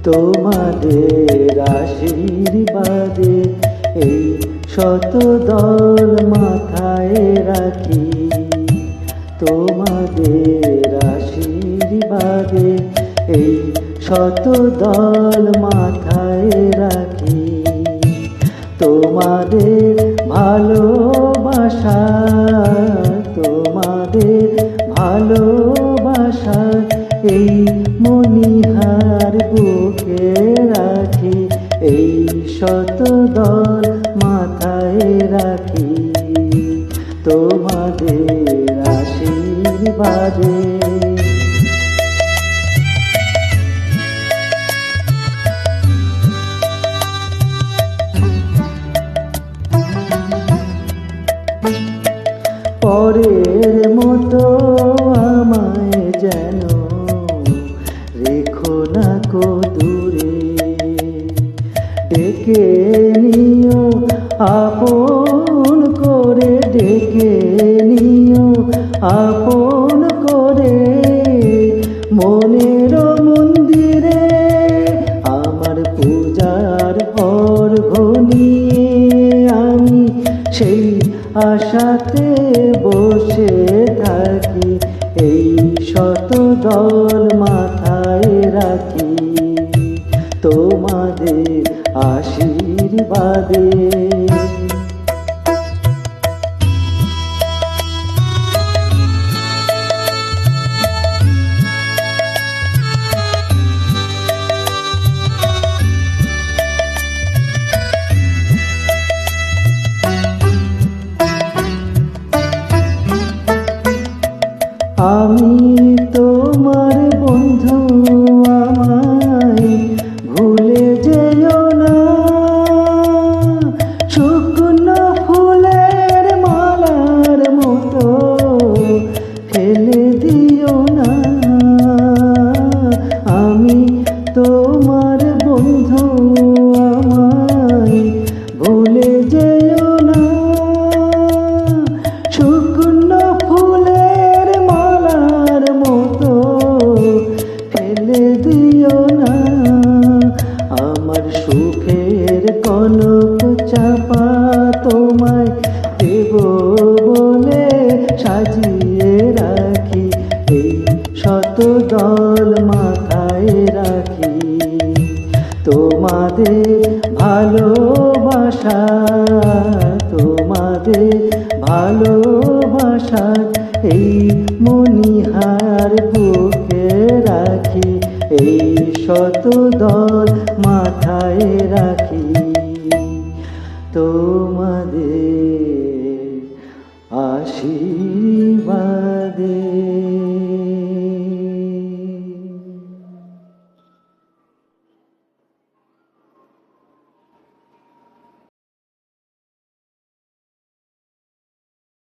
তোমাদের আশীর্বাদে এই শত দল মাথায় রাখি, তোমাদের আশীর্বাদে এই শত দল মাথায় রাখি। তোমাদের ভালোবাসা, তোমাদের ভালোবাসা এই মণিহার বুকে রাখি, এই শত দল মাথায় রাখি। তোমাদের আশীর্বাদে পরের মতো আমায় যেন রেখো না কো দূরে, ডেকে নিও আপন করে, ডেকে নিও আপন করে। মনের মন্দিরে আমার পূজার অর্ঘ্য নিয়ে আমি সেই আশাতে বসে থাকি, এই শত দল মাথায় রাখি। তোমাদের আশীর্বাদে আমি তোমার বন্ধু, আমায় ভুলে যেও না। শুকনো ফুলের মালার মতো ফেলে দিও না। আমি তোমার বন্ধু, আমায় ভুলে যেও না। শুকনো ফুলের মালার মতো ফেলে দিও না। আমার সুখের কনক চাপা তোমায় দেব বলে সাজিয়ে রাখি, এই শত দল মাথায় রাখি। তোমাদের ভালোবাসা, তোমাদের ভালোবাসা এই মণিহার বুকে রাখি, এই শত দল মাথায় রাখি।